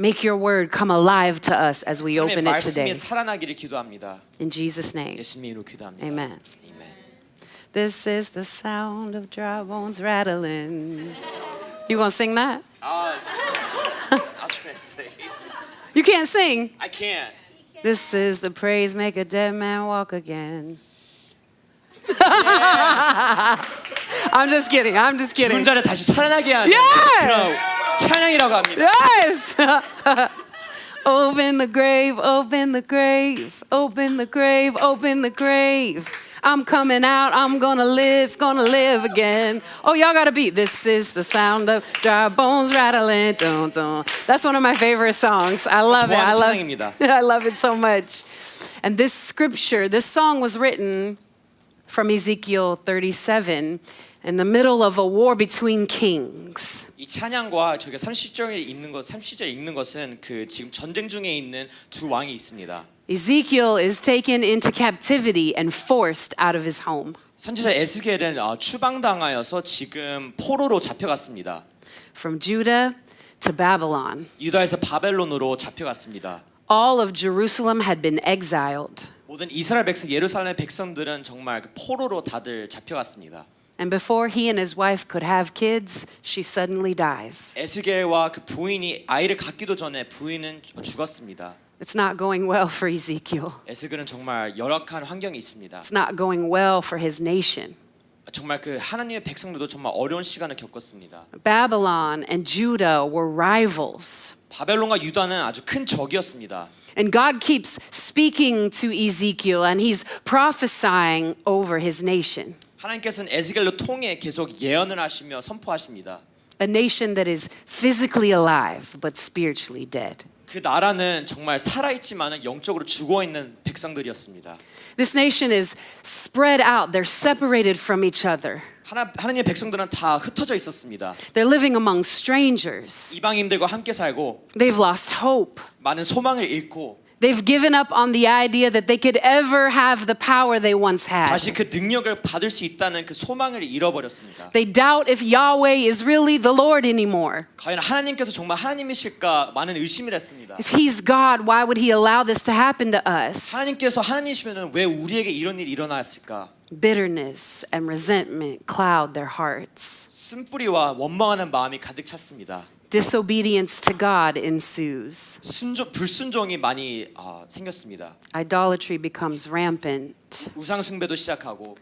Make your word come alive to us as we 하나님의 open it 말씀이 today. 살아나기를 기도합니다. In Jesus' name, 예수님의 이름으로 기도합니다. amen. 아멘. This is the sound of dry bones rattling. You gonna sing that? I'll try to say. You can't sing. I can't. This is the praise make a dead man walk again. I'm just kidding. I'm just 죽은 kidding. 자를 다시 살아나게 하는 Yeah! 그런 찬양이라고 합니다. Yes. Open the grave, open the grave, open the grave, open the grave. I'm coming out, I'm gonna live again. Oh, y'all gotta beat. This is the sound of dry bones rattling. Dun, dun. That's one of my favorite songs. I love it. 좋아하는 찬양입니다. I love it so much. And this scripture, this song was written from Ezekiel 37 in the middle of a war between kings. 이 찬양과 저희가 30절에 읽는 것은 그 지금 전쟁 중에 있는 두 왕이 있습니다. Ezekiel is taken into captivity and forced out of his home. 선지자 에스겔은 추방당하여서 지금 포로로 잡혀갔습니다. From Judah to Babylon. 유다에서 바벨론으로 잡혀갔습니다. All of Jerusalem had been exiled. 모든 이스라엘 백성, 예루살렘 백성들은 정말 포로로 다들 잡혀갔습니다. And before he and his wife could have kids, she suddenly dies. 에스겔과 그 부인이 아이를 갖기도 전에 부인은 죽었습니다. It's not going well for Ezekiel. 에스겔은 정말 열악한 환경이 있습니다. It's not going well for his nation. 정말 그 하나님의 백성들도 정말 어려운 시간을 겪었습니다. Babylon and Judah were rivals. 바벨론과 유다는 아주 큰 적이었습니다. And God keeps speaking to Ezekiel and he's prophesying over his nation. 하나님께서는 에스겔로 통해 계속 예언을 하시며 선포하십니다. A nation that is physically alive but spiritually dead. 그 나라는 정말 살아있지만 영적으로 죽어있는 백성들이었습니다. This nation is spread out. They're separated from each other. 하나님의 백성들은 다 흩어져 있었습니다. They're living among strangers. 이방인들과 함께 살고 They've lost hope. 많은 소망을 잃고 They've given up on the idea that they could ever have the power they once had. 다시 그 능력을 받을 수 있다는 그 소망을 잃어버렸습니다. They doubt if Yahweh is really the Lord anymore. 과연 하나님께서 정말 하나님이실까 많은 의심을 했습니다. If He's God, why would He allow this to happen to us? 하나님께서 하나님이시면 왜 우리에게 이런 일이 일어났을까? Bitterness and resentment cloud their hearts. 쓴뿌리와 원망하는 마음이 가득 찼습니다. Disobedience to God ensues. 불순종이 많이 생겼습니다. Idolatry becomes rampant. 우상 숭배도 시작하고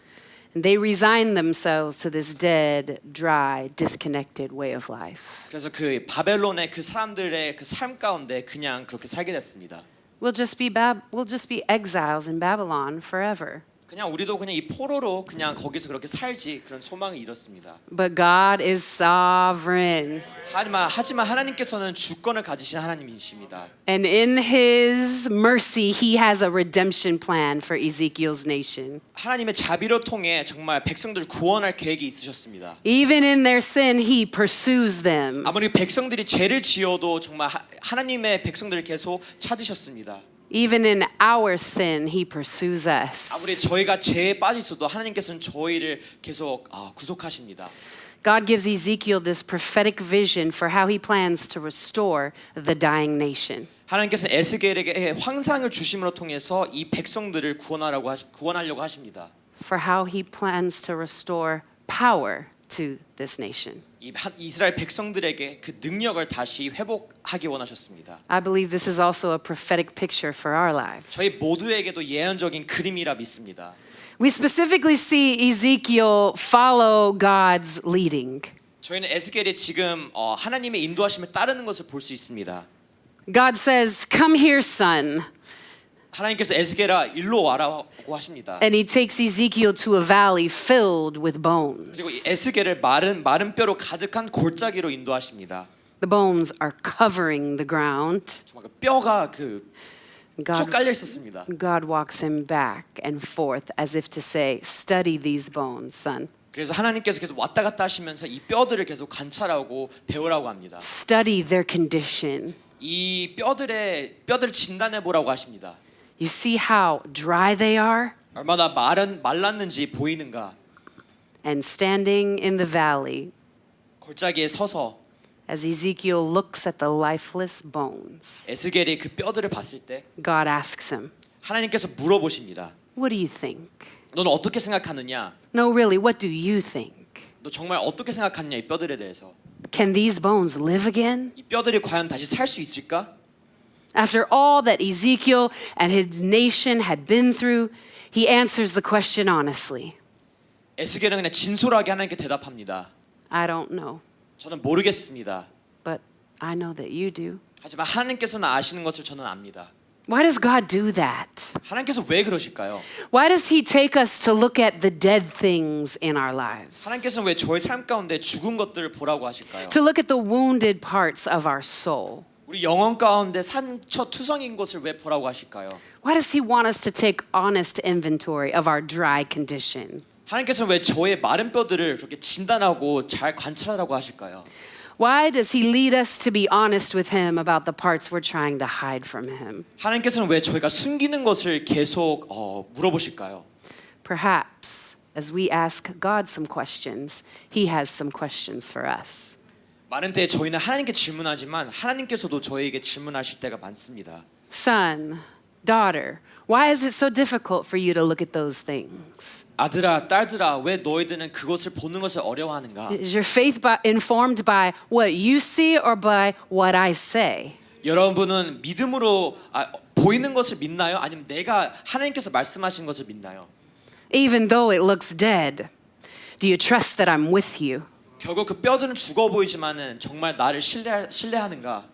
And they resign themselves to this dead, dry, disconnected way of life. 그래서 그 바벨론의 그 사람들의 그 삶 가운데 그냥 그렇게 살게 됐습니다. We'll just be exiles in Babylon forever. 그냥 우리도 그냥 이 포로로 그냥 거기서 그렇게 살지 그런 소망을 잃었습니다. But God is sovereign. 하지만 하나님께서는 주권을 가지신 하나님이십니다. And in His mercy, He has a redemption plan for Ezekiel's nation. 하나님의 자비로 통해 정말 백성들을 구원할 계획이 있으셨습니다. Even in their sin, He pursues them. 아무리 백성들이 죄를 지어도 정말 하나님의 백성들을 계속 찾으셨습니다. Even in our sin, He pursues us. 아무리 저희가 죄에 빠져 있어도 하나님께서는 저희를 계속 구속하십니다. God gives Ezekiel this prophetic vision for how He plans to restore the dying nation. 하나님께서 에스겔에게 환상을 주심으로 통해서 이 백성들을 구원하려고 하십니다. For how He plans to restore power to this nation. 이스라엘 백성들에게 그 능력을 다시 회복하기 원하셨습니다. I believe this is also a prophetic picture for our lives. 저희 모두에게도 예언적인 그림이라 믿습니다. We specifically see Ezekiel follow God's leading. 저희는 에스겔이 지금 하나님의 인도하심에 따르는 것을 볼 수 있습니다. God says, "Come here, son." 하나님께서 에스겔아 일로 와라고 하십니다. And He takes Ezekiel to a valley filled with 그리고 이 bones. 에스겔을 마른 뼈로 가득한 골짜기로 인도하십니다. The bones are covering the ground. 정말 그 뼈가 쭉 God, 깔려 있었습니다. God walks him back and forth as if to say, "Study these bones, son. 그래서 하나님께서 계속 왔다 갔다 하시면서 이 뼈들을 계속 관찰하고 배우라고 합니다. Study their condition. 이 뼈들을 진단해 보라고 하십니다. You see how dry they are? 얼마나 말랐는지 보이는가? And standing in the valley, 골짜기에 서서 As Ezekiel looks at the lifeless bones, 에스겔이 그 뼈들을 봤을 때 God asks him, 하나님께서 물어보십니다. what do you think? 너는 어떻게 생각하느냐? No, really, what do you think? 너 정말 어떻게 생각하느냐 이 뼈들에 대해서. Can these bones live again? 이 뼈들이 과연 다시 살 수 있을까? After all that Ezekiel and his nation had been through, he answers the question honestly. 에스겔은 그냥 진솔하게 하나님께 대답합니다. I don't know, 저는 모르겠습니다. but I know that you do. 하지만 하나님께서는 아시는 것을 저는 압니다. Why does God do that? 하나님께서 왜 그러실까요? Why does he take us to look at the dead things in our lives? 하나님께서는 왜 저의 삶 가운데 죽은 것들을 보라고 하실까요? To look at the wounded parts of our soul? 우리 영혼 가운데 상처 투성인 것을 왜 보라고 하실까요? Why does he want us to take honest inventory of our dry condition? 하나님께서는 왜 저의 마른 뼈들을 그렇게 진단하고 잘 관찰하라고 하실까요? Why does he lead us to be honest with him about the parts we're trying to hide from him? 하나님께서는 왜 저희가 숨기는 것을 계속 물어보실까요? Perhaps as we ask God some questions, he has some questions for us. 많은 때 저희는 하나님께 질문하지만 하나님께서도 저희에게 질문하실 때가 많습니다. Son, daughter, why is it so difficult for you to look at those things? 아들아, 딸들아, 왜 너희들은 그것을 보는 것을 어려워하는가? Is your faith informed by what you see or by what I say? 여러분은 믿음으로 보이는 것을 믿나요? 아니면 내가 하나님께서 말씀하신 것을 믿나요? Even though it looks dead, do you trust that I'm with you? 결국 그 뼈들은 죽어 보이지만은 정말 나를 신뢰하는가?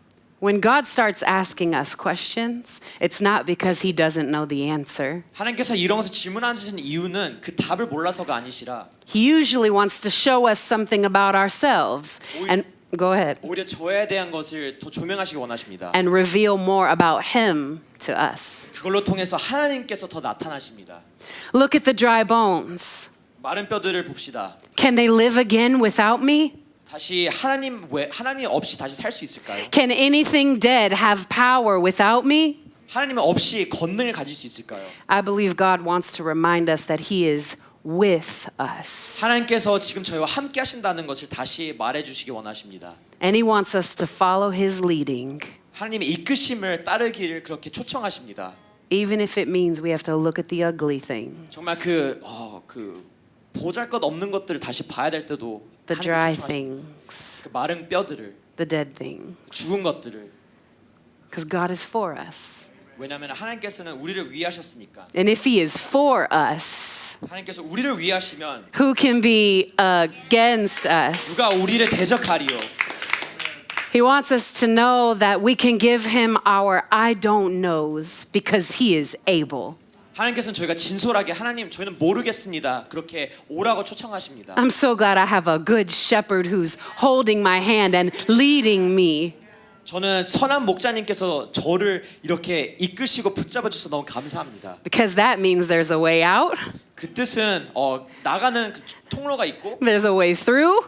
When God starts asking us questions, it's not because he doesn't know the answer. 하나님께서 이런 것을 질문하시는 이유는 그 답을 몰라서가 아니시라 He usually wants to show us something about ourselves and go ahead 오히려 저에 대한 것을 더 조명하시기 원하십니다. and reveal more about him to us. 그걸로 통해서 하나님께서 더 나타나십니다. Look at the dry bones. 마른 뼈들을 봅시다. Can they live again without me? 다시 하나님 없이 다시 살 수 있을까요? Can anything dead have power without me? 하나님 없이 권능을 가질 수 있을까요? I believe God wants to remind us that he is with us. 하나님께서 지금 저희와 함께 하신다는 것을 다시 말해 주시기 원하십니다. And he wants us to follow his leading, 하나님의 이끄심을 따르기를 그렇게 초청하십니다. even if it means we have to look at the ugly thing, 정말 그 보잘것 없는 것들을 다시 봐야 될 때도 the 하나님께 dry 초청하십니다. things, 그 마른 뼈들을, the dead thing, 죽은 것들을. because God is for us. 왜냐하면 하나님께서는 우리를 위하셨으니까. And if he is for us, 하나님께서 우리를 위하시면 who can be against us? 누가 우리를 대적하리요? He wants us to know that we can give him our I don't knows because he is able. 하나님께서는 저희가 진솔하게 하나님 저희는 모르겠습니다. 그렇게 오라고 초청하십니다. I'm so glad I have a good shepherd who's holding my hand and leading me. 저는 선한 목자님께서 저를 이렇게 이끄시고 붙잡아 주셔서 너무 감사합니다. Because that means there's a way out, 그 뜻은 나가는 그 통로가 있고 there's a way through,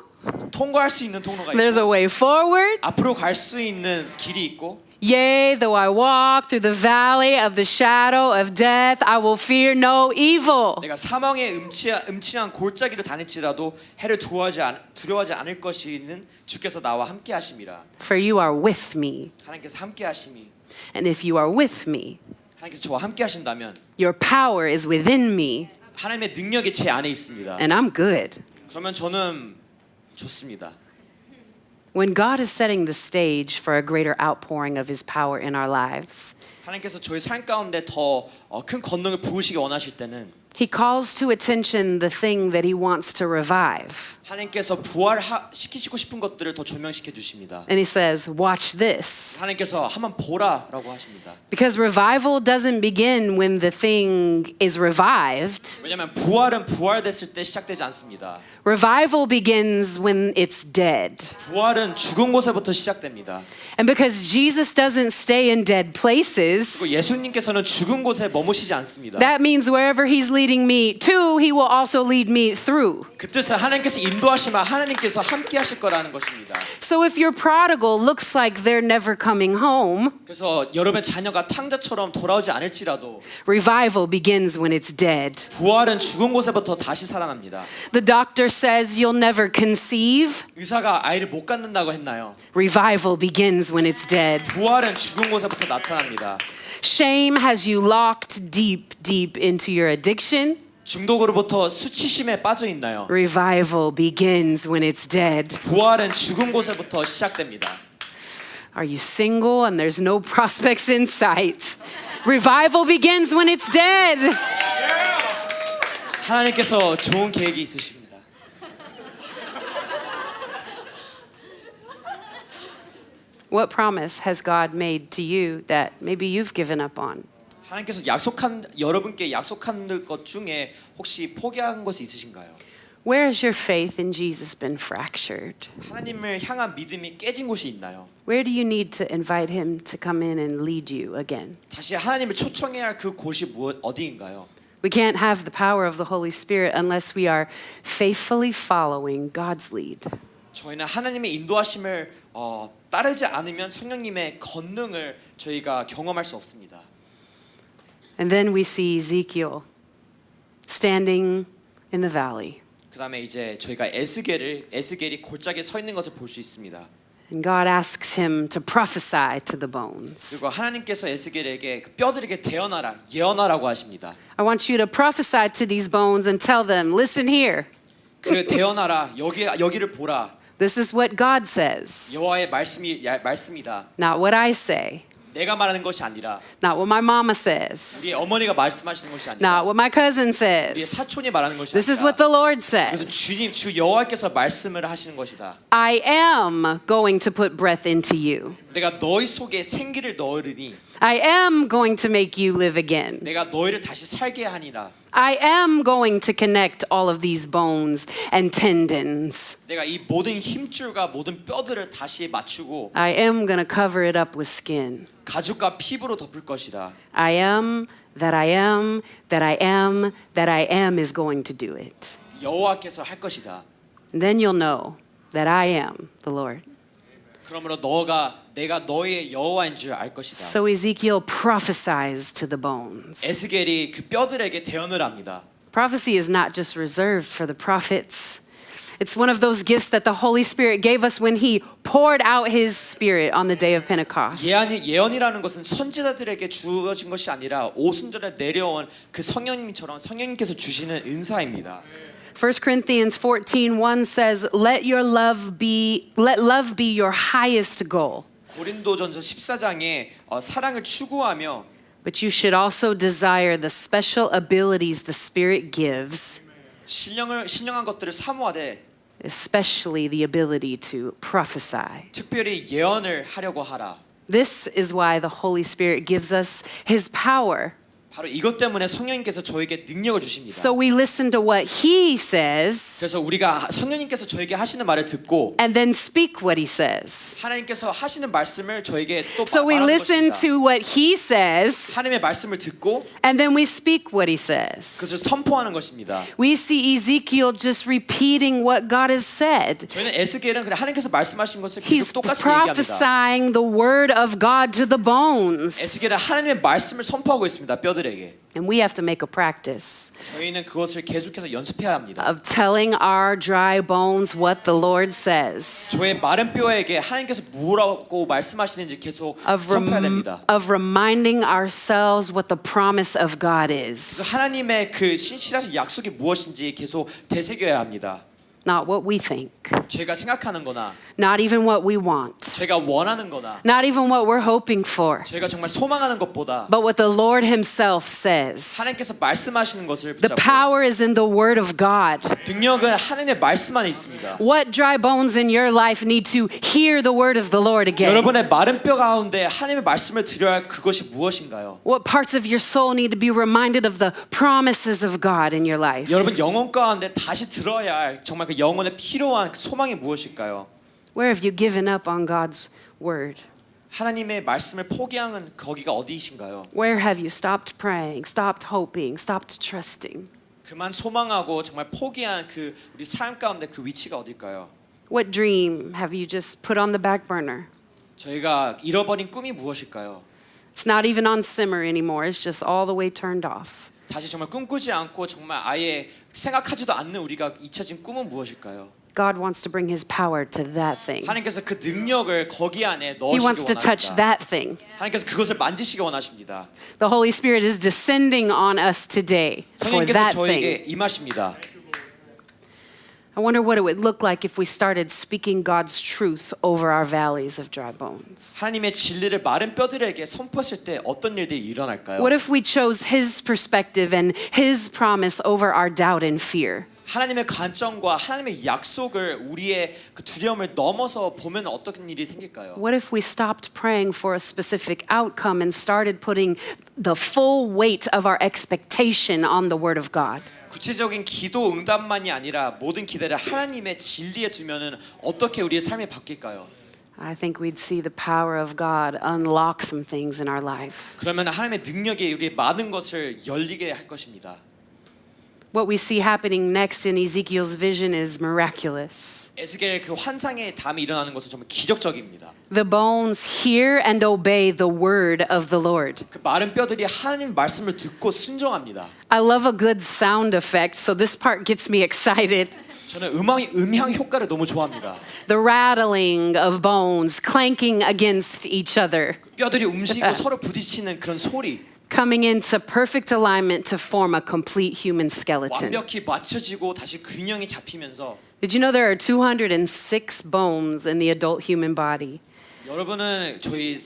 통과할 수 있는 통로가 there's a 있고 way forward. 앞으로 갈 수 있는 길이 있고 Yea, though I walk through the valley of the shadow of death, I will fear no evil. 내가 사망의 음침한 골짜기를 다닐지라도 해를 두려워하지 않을 것이는 주께서 나와 함께 하심이라. For you are with me. 하나님께서 함께 하심이 And if you are with me, 하나님께서 저와 함께 하신다면 your power is within me, 하나님의 능력이 제 안에 있습니다. and I'm good. 그러면 저는 좋습니다. When God is setting the stage for a greater outpouring of his power in our lives, 하나님께서 저희 삶 가운데 더 큰 권능을 부으시기 원하실 때는 he calls to attention the thing that he wants to revive. 하나님께서 부활시키시고 싶은 것들을 더 조명시켜 주십니다. And he says, watch this. 하나님께서 한번 보라라고 하십니다. Because revival doesn't begin when the thing is revived. 왜냐하면 부활은 부활됐을 때 시작되지 않습니다. Revival begins when it's dead. 부활은 죽은 곳에부터 시작됩니다. And because Jesus doesn't stay in dead places, 그리고 예수님께서는 죽은 곳에 머무시지 않습니다. that means wherever he's leading me to, he will also lead me through. 그 뜻은 하나님께서 인도하시면 하나님께서 함께 하실 거라는 것입니다. So if your prodigal looks like they're never coming home, 그래서 여러분의 자녀가 탕자처럼 돌아오지 않을지라도 revival begins when it's dead. 부활은 죽은 곳에부터 다시 살아납니다. The doctor says you'll never conceive. 의사가 아이를 못 갖는다고 했나요? Revival begins when it's dead. 부활은 죽은 곳에부터 나타납니다. Shame has you locked deep, deep into your addiction. 중독으로부터 수치심에 빠져 있나요? Revival begins when it's dead. 부활은 죽은 곳에부터 시작됩니다. Are you single and there's no prospects in sight? Revival begins when it's dead. 하나님께서 좋은 계획이 있으십니다. What promise has God made to you that maybe you've given up on? 하나님께서 여러분께 약속한 것 중에 혹시 포기한 것이 있으신가요? Where has your faith in Jesus been fractured? 하나님을 향한 믿음이 깨진 곳이 있나요? Where do you need to invite him to come in and lead you again? 다시 하나님을 초청해야 할 그 곳이 어디인가요? We can't have the power of the Holy Spirit unless we are faithfully following God's lead. 저희는 하나님의 인도하심을 따르지 않으면 성령님의 권능을 저희가 경험할 수 없습니다. And then we see Ezekiel standing in the valley. 그다음에 이제 저희가 에스겔이 골짜기에 서 있는 것을 볼 수 있습니다. And God asks him to prophesy to the bones. 그리고 하나님께서 에스겔에게 그 뼈들에게 대언하라, 예언하라고 하십니다. I want you to prophesy to these bones and tell them, listen here. 그 대언하라, 여기를 보라. This is what God says, 여호와의 말씀이다. not what I say, 내가 말하는 것이 아니라 not what my mama says, 우리 어머니가 말씀하시는 것이 아니라 not what my cousin 우리 says. 사촌이 말하는 것이 This is 아니라 what the Lord 그래서 says. 주 여호와께서 말씀을 하시는 것이다. I am going to put breath into you. 내가 너희 속에 생기를 넣으리니 I am going to make you live again. 내가 너희를 다시 살게 하니라. I am going to connect all of these bones and tendons. 내가 이 모든 힘줄과 모든 뼈들을 다시 맞추고 I am going to cover it up with skin. 가죽과 피부로 덮을 것이다. I am that I am that I am that I am is going to do it. 여호와께서 할 것이다. And then you'll know that I am the Lord. 그러므로 내가 너의 여호와인 줄 알 것이다. So Ezekiel prophesies to the bones. 에스겔이 그 뼈들에게 대언을 합니다. Prophecy is not just reserved for the prophets. It's one of those gifts that the Holy Spirit gave us when He poured out His Spirit on the day of Pentecost. 예언이라는 것은 선지자들에게 주어진 것이 아니라 오순절에 내려온 그 성령님처럼 성령님께서 주시는 은사입니다. 1 Corinthians 14:1 says, let love be your highest goal. 고린도전서 14장에 사랑을 추구하며 But you should also desire the special abilities the Spirit gives, 신령한 것들을 사모하되 especially the ability to prophesy. 특별히 예언을 하려고 하라. This is why the Holy Spirit gives us His power. 바로 이것 때문에 성령님께서 저에게 능력을 주십니다. So we listen to what He says 그래서 우리가 성령님께서 저에게 하시는 말을 듣고 and then speak what He says. 하나님께서 하시는 말씀을 저에게 또 So we 말하는 listen 것입니다. to what He says 하나님의 말씀을 듣고 and then we speak what He says. 그것을 선포하는 것입니다. We see Ezekiel just repeating what God has said. 저희는 에스겔은 그냥 하나님께서 말씀하신 것을 He's 계속 똑같이 얘기합니다. prophesying the word of God to the bones. 에스겔은 하나님의 말씀을 선포하고 있습니다. 뼈들에게. And we have to make a practice 저희는 그것을 계속해서 연습해야 합니다. of telling our dry bones what the Lord says. 저의 마른 뼈에게 하나님께서 뭐라고 말씀하시는지 계속 Of, 선포해야 됩니다. of reminding ourselves what the promise of God is. 하나님의 그 신실하신 약속이 무엇인지 계속 되새겨야 합니다. Not what we think, 제가 생각하는 거나 not even what we want, 제가 원하는 거나 not even what we're hoping for, 제가 정말 소망하는 것보다 but what the Lord Himself says. 하나님께서 말씀하시는 것을 The 붙잡고 power is in the Word of God. 능력은 하나님의 말씀 안에 있습니다. What dry bones in your life need to hear the word of the Lord again? 여러분의 마른 뼈 가운데 하나님의 말씀을 드려야 할 그것이 무엇인가요? What parts of your soul need to be reminded of the promises of God in your life? 여러분 영혼 가운데 다시 들어야 할 정말 그 영혼에 필요한 그 소망이 무엇일까요? Where have you given up on God's word? 하나님의 말씀을 포기한 거기가 어디이신가요? Where have you stopped praying, stopped hoping, stopped trusting? 그만 소망하고 정말 포기한 그 우리 삶 가운데 그 위치가 어딜까요? What dream have you just put on the back burner? 저희가 잃어버린 꿈이 무엇일까요? It's not even on simmer anymore. It's just all the way turned off. 다시 정말 꿈꾸지 않고 정말 아예 생각하지도 않는 우리가 잊혀진 꿈은 무엇일까요? God wants to bring his power to that thing. 하나님께서 그 능력을 거기 안에 He 넣으시기 wants to touch 원하십니다. that thing. 하나님께서 그것을 만지시기 원하십니다. The Holy Spirit is descending on us today for 성령께서 that 저에게 thing. 임하십니다. I wonder what it would look like if we started speaking God's truth over our valleys of dry bones. 하나님의 진리를 마른 뼈들에게 선포했을 때 어떤 일들이 일어날까요? What if we chose his perspective and his promise over our doubt and fear? 하나님의 관점과 하나님의 약속을 우리의 그 두려움을 넘어서 보면 어떤 일이 생길까요? What if we stopped praying for a specific outcome and started putting the full weight of our expectation on the Word of God? 구체적인 기도 응답만이 아니라 모든 기대를 하나님의 진리에 두면은 어떻게 우리의 삶이 바뀔까요? I think we'd see the power of God unlock some things in our life. 그러면 하나님의 능력이 우리의 많은 것을 열리게 할 것입니다. What we see happening next in Ezekiel's vision is miraculous. 에스겔 그 환상의 담이 일어나는 것은 정말 기적적입니다. The bones hear and obey the word of the Lord. 그 마른 뼈들이 하나님 말씀을 듣고 순종합니다. I love a good sound effect, so this part gets me excited. 저는 음향 효과를 너무 좋아합니다. The rattling of bones clanking against each other, 뼈들이 움직이고 서로 부딪히는 그런 소리, coming into perfect alignment to form a complete human skeleton. 완벽히 맞춰지고 다시 균형이 잡히면서 Did you know there are 206 bones in the adult human body? 여러분은 저희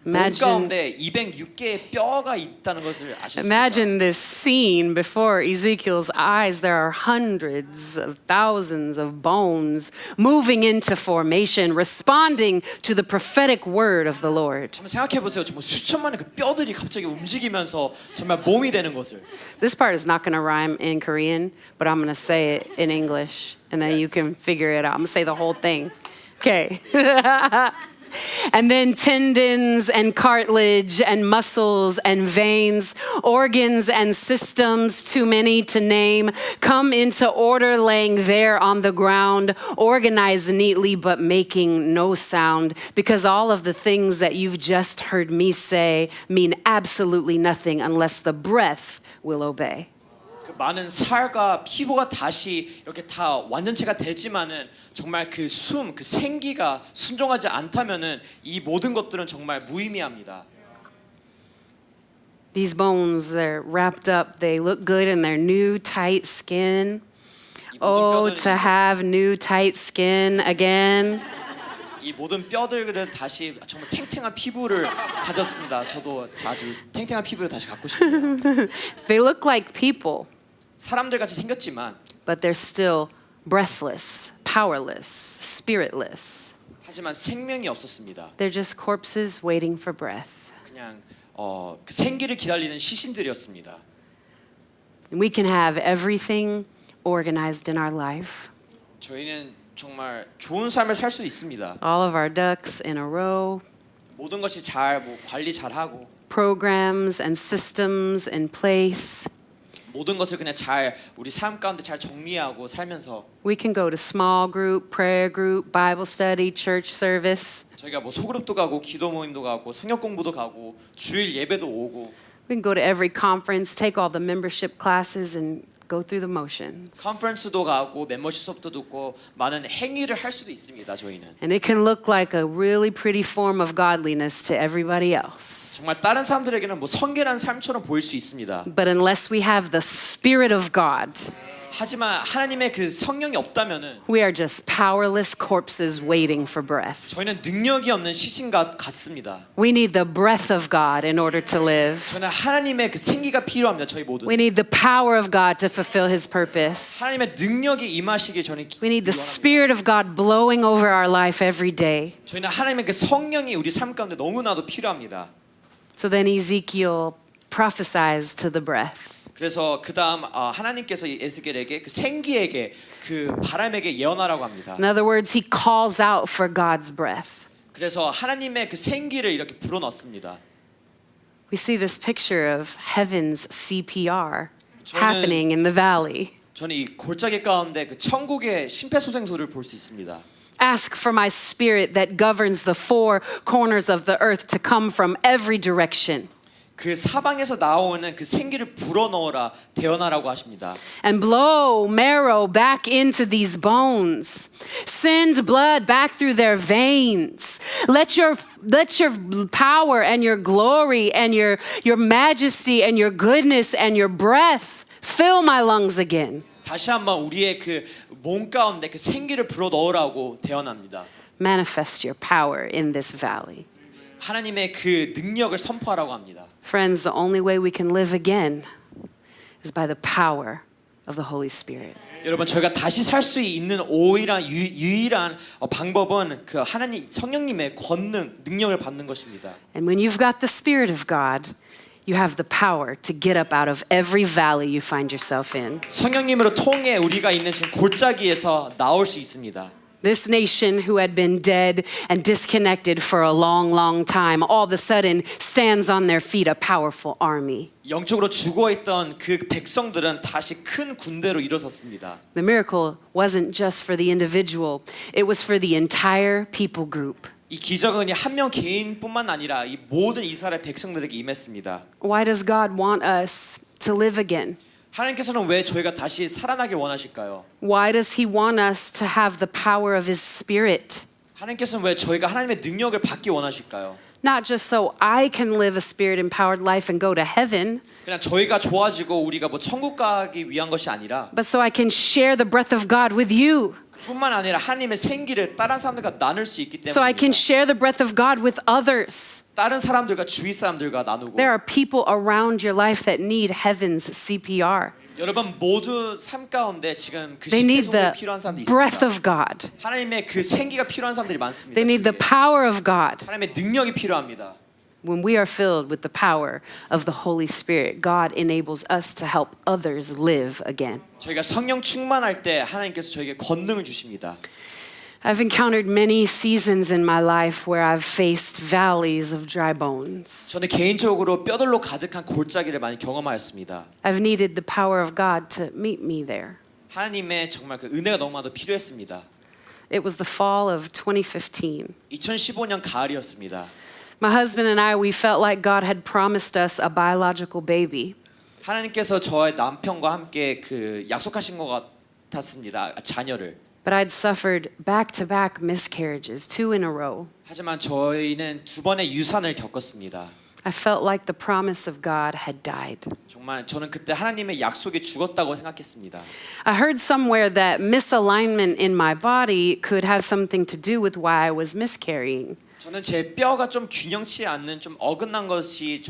몸 Imagine, 가운데 206개의 뼈가 있다는 것을 아셨습니까? imagine this scene before Ezekiel's eyes. There are hundreds of thousands of bones moving into formation, responding to the prophetic word of the Lord. 한번 생각해 보세요. 정말 수천만의 그 뼈들이 갑자기 움직이면서 정말 몸이 되는 것을. This part is not going to rhyme in Korean, but I'm going to say it in English, and then you can figure it out. I'm going to say the whole thing. Okay. And then tendons and cartilage and muscles and veins, organs and systems, too many to name, come into order laying there on the ground, organized neatly but making no sound, because all of the things that you've just heard me say mean absolutely nothing unless the breath will obey. 그 많은 살과 피부가 다시 이렇게 다 완전체가 되지만은 정말 그 숨, 그 생기가 순종하지 않다면은 이 모든 것들은 정말 무의미합니다. These bones, they're wrapped up, they look good in their new tight skin. 이 모든 Oh, 뼈들은 to have new tight skin again. 이 모든 뼈들은 다시 정말 탱탱한 피부를 가졌습니다. 저도 자주 탱탱한 피부를 다시 갖고 싶어요. They look like people, 사람들 같이 생겼지만 but they're still breathless, powerless, spiritless. 하지만 생명이 없었습니다. They're just corpses waiting for breath. 그냥 그 생기를 기다리는 시신들이었습니다. We can have everything organized in our life, 저희는 정말 좋은 삶을 살 수 있습니다. all of our ducks in a row, 모든 것이 잘 관리 잘하고 programs and systems in place. 모든 것을 그냥 잘 우리 삶 가운데 잘 정리하고 살면서 We can go to small group, prayer group, Bible study, church service. 저희가 뭐 소그룹도 가고 기도 모임도 가고 성역 공부도 가고 주일 예배도 오고 We can go to every conference, take all the membership classes, and go through the motions. 컨퍼런스도 가고 멤버십 수업도 듣고 많은 행위를 할 수도 있습니다. 저희는 And it can look like a really pretty form of godliness to everybody else. 정말 다른 사람들에게는 뭐 성결한 삶처럼 보일 수 있습니다. But unless we have the Spirit of God, 하지만 하나님의 그 성령이 없다면은 we are just powerless corpses waiting for breath. 저희는 능력이 없는 시신과 같습니다. We need the breath of God in order to live. 저는 하나님의 그 생기가 필요합니다. 저희 모두. We need the power of God to fulfill His purpose. 하나님의 능력이 임하시길 저는 We need the 원합니다. Spirit of God blowing over our life every day. 저희는 하나님의 그 성령이 우리 삶 가운데 너무나도 필요합니다. So then Ezekiel prophesies to the breath. 그래서 그 다음 하나님께서 에스겔에게 그 생기에게 그 바람에게 예언하라고 합니다. In other words, he calls out for God's breath. 그래서 하나님의 그 생기를 이렇게 불어넣습니다. We see this picture of heaven's CPR 저는- happening in the valley. 저는 이 골짜기 가운데 그 천국의 심폐소생술을 볼 수 있습니다. Ask for my spirit that governs the four corners of the earth to come from every direction 그 사방에서 나오는 그 생기를 불어넣어라 태어나라고 하십니다. and blow marrow back into these bones. Send blood back through their veins. Let your power and your glory and your majesty and your goodness and your breath fill my lungs again. 다시 한번 우리의 그 몸 가운데 그 생기를 불어넣으라고 태어납니다. Manifest your power in this valley. 하나님의 그 능력을 선포하라고 합니다. Friends, the only way we can live again is by the power of the Holy Spirit. 여러분 저희가 다시 살 수 있는 유일한 방법은 그 하나님 성령님의 권능 능력을 받는 것입니다. And when you've got the Spirit of God, you have the power to get up out of every valley you find yourself in. 성령님으로 통해 우리가 있는 지금 골짜기에서 나올 수 있습니다. This nation who had been dead and disconnected for a long, long time, all of a sudden stands on their feet, a powerful army. 영적으로 죽어있던 그 백성들은 다시 큰 군대로 일어섰습니다. The miracle wasn't just for the individual, it was for the entire people group. 이 기적은 한 명 개인뿐만 아니라 이 모든 이스라엘 백성들에게 임했습니다. Why does God want us to live again? 하나님께서는 왜 저희가 다시 살아나길 원하실까요? Why does He want us to have the power of His Spirit? 하나님께서는 왜 저희가 하나님의 능력을 받기 원하실까요? Not just so I can live a Spirit-empowered life and go to heaven, 그냥 저희가 좋아지고 우리가 뭐 천국 가기 위한 것이 아니라 but so I can share the breath of God with you. 뿐만 아니라 하나님의 생기를 다른 사람들과 나눌 수 있기 So I can 때문입니다. share the breath of God with others. 다른 사람들과 주위 사람들과 나누고 There are people around your life that need heaven's CPR. 여러분 모두 삶 가운데 지금 그 They need the 심폐소생술이 필요한 사람들이 breath 있습니다. of God. 하나님의 그 생기가 필요한 사람들이 많습니다. They need the 주위에. power of God. 하나님의 능력이 필요합니다. When we are filled with the power of the Holy Spirit, God enables us to help others live again. 저희가 성령 충만할 때 하나님께서 저에게 권능을 주십니다. I've encountered many seasons in my life where I've faced valleys of dry bones. 저는 개인적으로 뼈들로 가득한 골짜기를 많이 경험하였습니다. I've needed the power of God to meet me there. 하나님의 정말 그 은혜가 너무나도 필요했습니다. It was the fall of 2015. 2015년 가을이었습니다. My husband and I, we felt like God had promised us a biological baby. 하나님께서 저의 남편과 함께 그 약속하신 것 같았습니다. 자녀를. But I'd suffered back-to-back miscarriages, 2 in a row. 하지만 저희는 두 번의 유산을 겪었습니다. I felt like the promise of God had died. 정말 저는 그때 하나님의 약속이 죽었다고 생각했습니다. I heard somewhere that misalignment in my body could have something to do with why I was miscarrying. 저는 제 뼈가 좀 균형치 않는 좀 어긋난 것이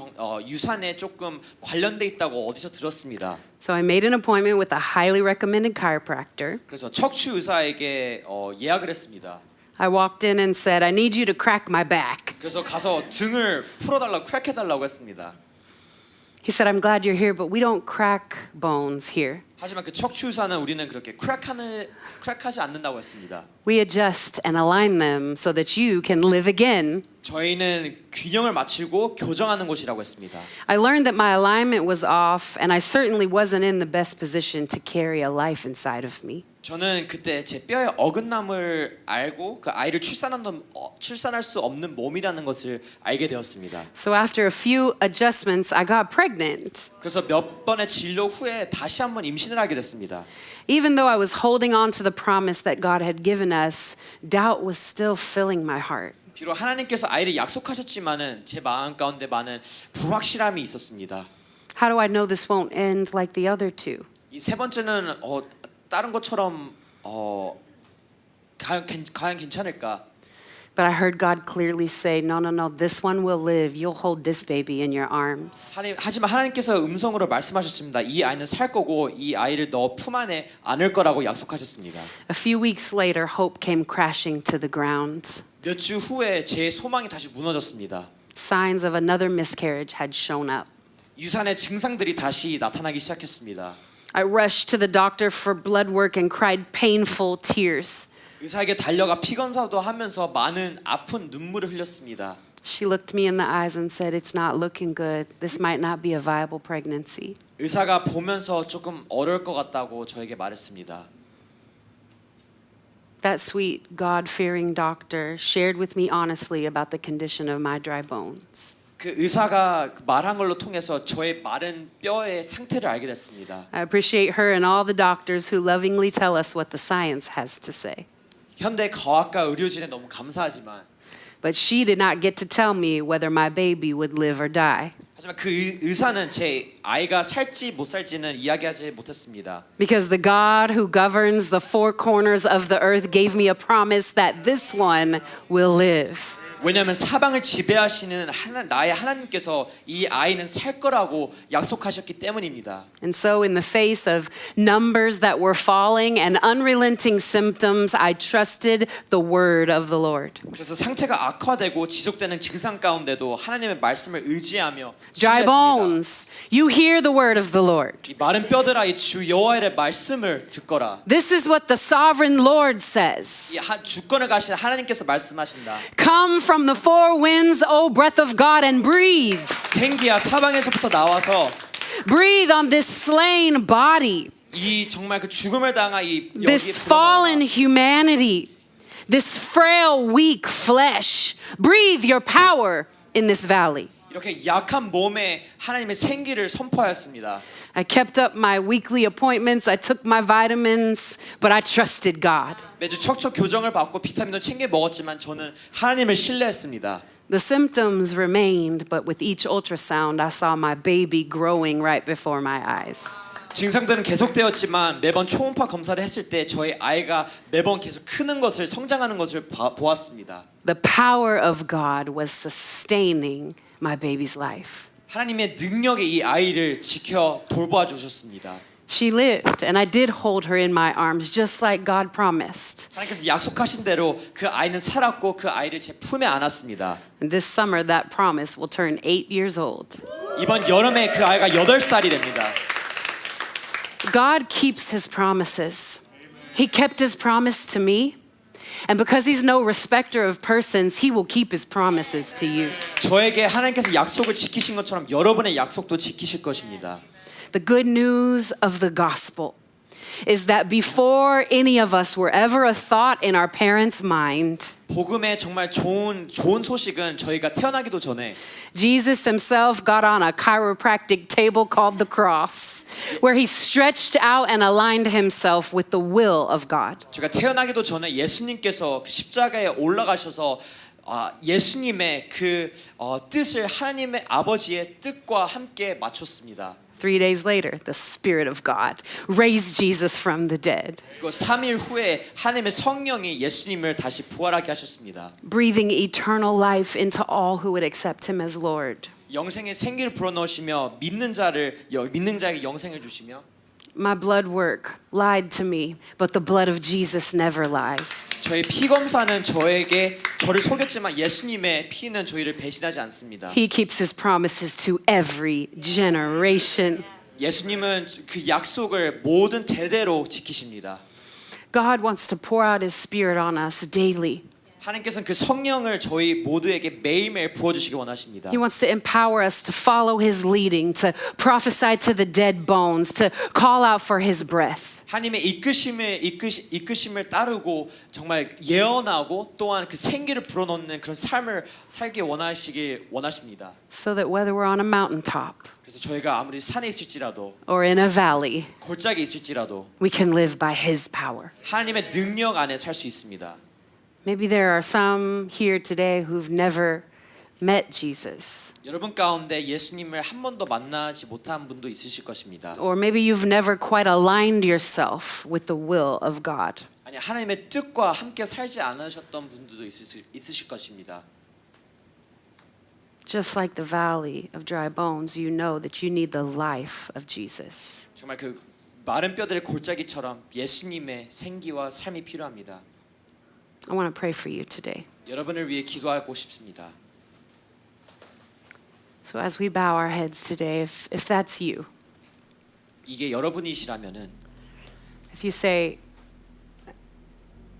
유산에 조금 관련돼 있다고 어디서 들었습니다. So I made an appointment with a highly recommended chiropractor. 그래서 척추 의사에게 예약을 했습니다. I walked in and said, I need you to crack my back. 그래서 가서 등을 풀어달라고 크랙해달라고 했습니다. He said, I'm glad you're here, but we don't crack bones here. 하지만 그 척추 의사는 우리는 그렇게 크랙하지 않는다고 했습니다. We adjust and align them so that you can live again. 저희는 균형을 맞추고 교정하는 곳이라고 했습니다. I learned that my alignment was off, and I certainly wasn't in the best position to carry a life inside of me. 저는 그때 제 뼈의 어긋남을 알고 그 아이를 출산할 수 없는 몸이라는 것을 알게 되었습니다. So after a few adjustments, I got pregnant. 그래서 몇 번의 진료 후에 다시 한번 임신을 하게 됐습니다. Even though I was holding on to the promise that God had given us, doubt was still filling my heart. 비록 하나님께서 아이를 약속하셨지만은 제 마음 가운데 많은 불확실함이 있었습니다. How do I know this won't end like the other two? 이 세 번째는 다른 것처럼 과연 괜찮을까? But I heard God clearly say, no, this one will live. You'll hold this baby in your arms. 하지만 하나님께서 음성으로 말씀하셨습니다. 이 아이는 살 거고 이 아이를 너 품 안에 안을 거라고 약속하셨습니다. A few weeks later, hope came crashing to the ground. 몇 주 후에 제 소망이 다시 무너졌습니다. Signs of another miscarriage had shown up. 유산의 증상들이 다시 나타나기 시작했습니다. I rushed to the doctor for blood work and cried painful tears. 의사에게 달려가 피 검사도 하면서 많은 아픈 눈물을 흘렸습니다. She looked me in the eyes and said, "It's not looking good. This might not be a viable pregnancy." 의사가 보면서 조금 어려울 것 같다고 저에게 말했습니다. That sweet, God-fearing doctor shared with me honestly about the condition of my dry bones. 그 의사가 말한 걸로 통해서 저의 마른 뼈의 상태를 알게 됐습니다. I appreciate her and all the doctors who lovingly tell us what the science has to say. 현대 과학과 의료진에 너무 감사하지만 But she did not get to tell me whether my baby would live or die. 하지만 그 의사는 제 아이가 살지 못 살지는 이야기하지 못했습니다. Because the God who governs the four corners of the earth gave me a promise that this one will live. 왜냐하면 사방을 지배하시는 나의 하나님께서 이 아이는 살 거라고 약속하셨기 때문입니다. And so, in the face of numbers that were falling and unrelenting symptoms, I trusted the word of the Lord. 그래서 상태가 악화되고 지속되는 증상 가운데도 하나님의 말씀을 의지하며 Dry 신뢰했습니다. bones, you hear the word of the Lord. 이 마른 뼈들아 이 주 여호와의 말씀을 듣거라. This is what the sovereign Lord says. 이 주권을 가신 하나님께서 말씀하신다. Come from the four winds, O breath of God, and breathe. 생기야 사방에서부터 나와서 Breathe on this slain body, 이 정말 그 죽음을 당한 이 여기에 this fallen 불어넣어라. humanity, this frail, weak flesh. Breathe your power in this valley. 이렇게 약한 몸에 하나님의 생기를 선포하였습니다. I kept up my weekly appointments. I took my vitamins, but I trusted God. 매주 척척 교정을 받고 비타민을 챙겨 먹었지만 저는 하나님을 신뢰했습니다. The symptoms remained, but with each ultrasound, I saw my baby growing right before my eyes. 증상들은 계속되었지만 매번 초음파 검사를 했을 때 저희 아이가 매번 계속 크는 것을 성장하는 것을 보았습니다. The power of God was sustaining my baby's life. 하나님의 능력이 이 아이를 지켜 돌보아 주셨습니다. She lived, and I did hold her in my arms just like God promised. 하나님께서 약속하신 대로 그 아이는 살았고 그 아이를 제 품에 안았습니다. And this summer, that promise will turn 8 years old. 이번 여름에 그 아이가 8살이 됩니다. God keeps his promises. He kept his promise to me. And because he's no respecter of persons, he will keep his promises to you. 저에게 하나님께서 약속을 지키신 것처럼 여러분의 약속도 지키실 것입니다. The good news of the gospel is that before any of us were ever a thought in our parents' mind, 복음의 정말 좋은 소식은 저희가 태어나기도 전에 Jesus himself got on a chiropractic table called the cross, where he stretched out and aligned himself with the will of God. 제가 태어나기도 전에 예수님께서 그 십자가에 올라가셔서 예수님의 그 뜻을 하나님의 아버지의 뜻과 함께 맞췄습니다. 3 days later, the Spirit of God raised Jesus from the dead, 그리고 3일 후에 하나님의 성령이 예수님을 다시 부활하게 하셨습니다. breathing eternal life into all who would accept him as Lord. 영생의 생기를 불어넣으시며 믿는 자에게 영생을 주시며 My blood work lied to me, but the blood of Jesus never lies. 저희 피 검사는 저를 속였지만 예수님의 피는 저희를 배신하지 않습니다. He keeps his promises to every generation. 예수님은 그 약속을 모든 대대로 지키십니다. God wants to pour out his Spirit on us daily. 하나님께서는 그 성령을 저희 모두에게 매일매일 부어주시기 원하십니다. He wants to empower us to follow his leading, to prophesy to the dead bones, to call out for his breath. 하나님의 이끄심을 따르고 정말 예언하고 또한 그 생기를 불어넣는 그런 삶을 살기 원하십니다. So that whether we're on a mountaintop 그래서 저희가 아무리 산에 있을지라도 or in a valley, 골짜기에 있을지라도 we can live by his power. 하나님의 능력 안에 살 수 있습니다. Maybe there are some here today who've never met Jesus. 여러분 가운데 예수님을 한 번도 만나지 못한 분도 있으실 것입니다. Or maybe you've never quite aligned yourself with the will of God. 아니 하나님의 뜻과 함께 살지 않으셨던 분들도 있으실 것입니다. Just like the valley of dry bones, you know that you need the life of Jesus. 정말 그 마른 뼈들의 골짜기처럼 예수님의 생기와 삶이 필요합니다. I want to pray for you today. 여러분을 위해 기도하고 싶습니다. So as we bow our heads today, if that's you, 이게 여러분이시라면은 if you say,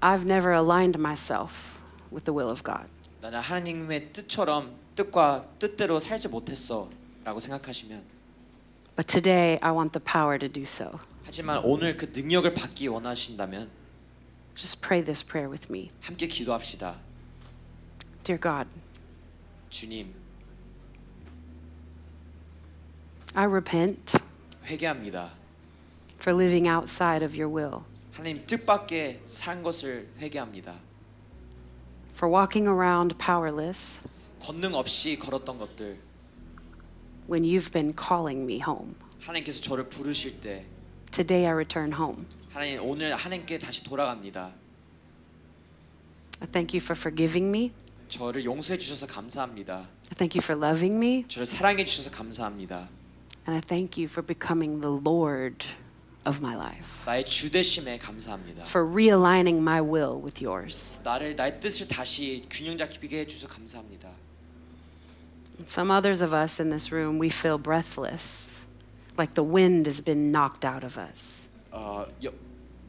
I've never aligned myself with the will of God. 나는 하나님의 뜻과 뜻대로 살지 못했어라고 생각하시면 But today I want the power to do so. 하지만 오늘 그 능력을 받기 원하신다면 Just pray this prayer with me. 함께 기도합시다. Dear God, 주님, I repent 회개합니다. for living outside of your will, 하나님 뜻밖에 산 것을 회개합니다. for walking around powerless 권능 없이 걸었던 것들, when you've been calling me home. 하나님께서 저를 부르실 때 Today I return home. 하나님 오늘 하나님께 다시 돌아갑니다. I thank you for forgiving me. 저를 용서해 주셔서 감사합니다. I thank you for loving me. 저를 사랑해 주셔서 감사합니다. And I thank you for becoming the Lord of my life, 나의 주 되심에 감사합니다. for realigning my will with yours. 나의 뜻을 다시 균형 잡히게 해 주셔서 감사합니다. Some others of us in this room, we feel breathless, like the wind has been knocked out of us.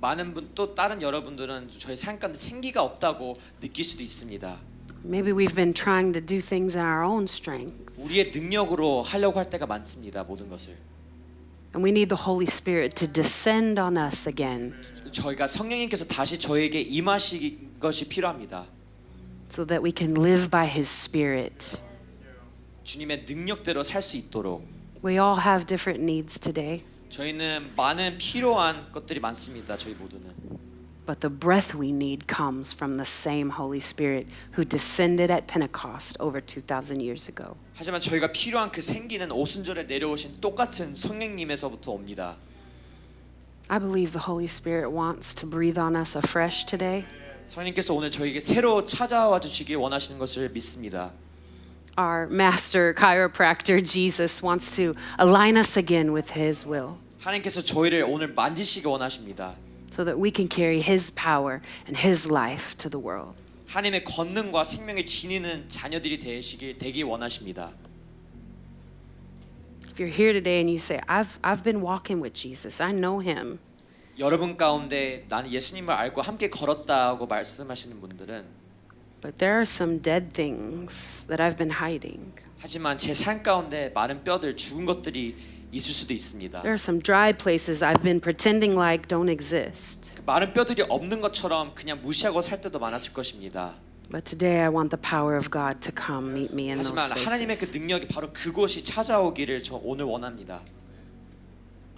많은 또 다른 여러분들은 저희 삶 가운데 생기가 없다고 느낄 수도 있습니다. Maybe we've been trying to do things in our own strength. 우리의 능력으로 하려고 할 때가 많습니다. 모든 것을. And we need the Holy Spirit to descend on us again 저희가 성령님께서 다시 저에게 임하시는 것이 필요합니다. so that we can live by His Spirit. 주님의 능력대로 살 수 있도록. We all have different needs today, 저희는 많은 필요한 것들이 많습니다. 저희 모두는. but the breath we need comes from the same Holy Spirit who descended at Pentecost over 2,000 years ago. 하지만 저희가 필요한 그 생기는 오순절에 내려오신 똑같은 성령님에서부터 옵니다. I believe the Holy Spirit wants to breathe on us afresh today. 성령님께서 오늘 저에게 새로 찾아와 주시길 원하시는 것을 믿습니다. Our master chiropractor Jesus wants to align us again with His will 하나님께서 저희를 오늘 만지시기 원하십니다. so that we can carry His power and His life to the world. 하나님의 권능과 생명을 지니는 자녀들이 되기 원하십니다. If you're here today and you say, I've been walking with Jesus, I know Him, 여러분 가운데 나는 예수님을 알고 함께 걸었다고 말씀하시는 분들은 but there are some dead things that I've been hiding. 하지만 제 삶 가운데 마른 뼈들 죽은 것들이 있을 수도 있습니다. There are some dry places I've been pretending like don't exist. 그 마른 뼈들이 없는 것처럼 그냥 무시하고 살 때도 많았을 것입니다. But today I want the power of God to come meet me in those 하지만 하나님의 그 spaces. 능력이 바로 그곳이 찾아오기를 저 오늘 원합니다.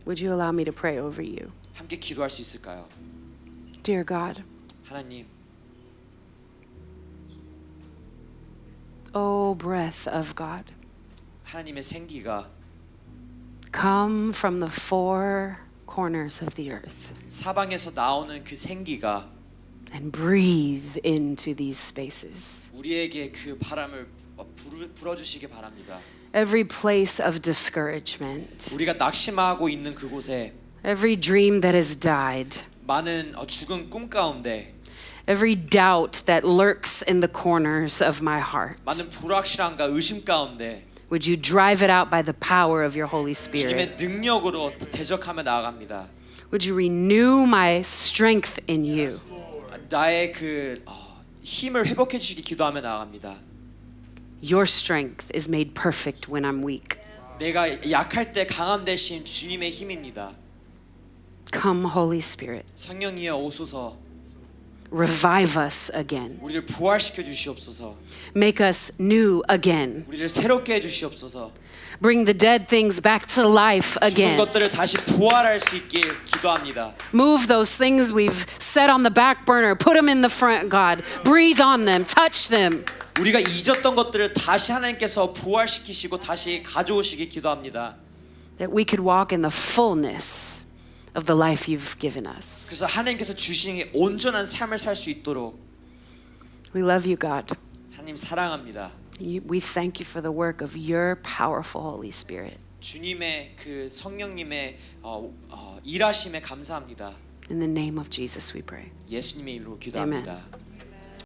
Would you allow me to pray over you? 함께 기도할 수 있을까요? Dear God, 하나님, O breath of God, 하나님의 생기가 come from the four corners of the earth 사방에서 나오는 그 생기가 and breathe into these spaces. 우리에게 그 바람을 불어주시기 바랍니다. Every place of discouragement, 우리가 낙심하고 있는 그곳에 every dream that has died, 많은 죽은 꿈 가운데 every doubt that lurks in the corners of my heart. 많은 불확실함과 의심 가운데 Would you drive it out by the power of your Holy Spirit? 주님의 능력으로 대적하며 나아갑니다. Would you renew my strength in you? 나의 그 힘을 회복해 주시기 기도하며 나아갑니다. Your strength is made perfect when I'm weak. 내가 약할 때 강함 되신 주님의 힘입니다. Come, Holy Spirit. 성령이여 오소서 Revive us again. 우리를 부활시켜 주시옵소서. Make us new again. 우리를 새롭게 해 주시옵소서. Bring the dead things back to life 죽은 again. 것들을 다시 부활할 수 있게 기도합니다. Move those things we've set on the back burner. Put them in the front, God. Breathe on them. Touch them. 우리가 잊었던 것들을 다시 하나님께서 부활시키시고 다시 가져오시기 기도합니다. That we could walk in the fullness of the life you've given us. 그래서 하나님께서 주신 온전한 삶을 살 수 있도록 We love you, God. 하나님 사랑합니다. We thank you for the work of your powerful Holy Spirit. 주님의 그 성령님의 일하심에 감사합니다. In the name of Jesus we pray. 예수님의 이름으로 기도합니다. Amen.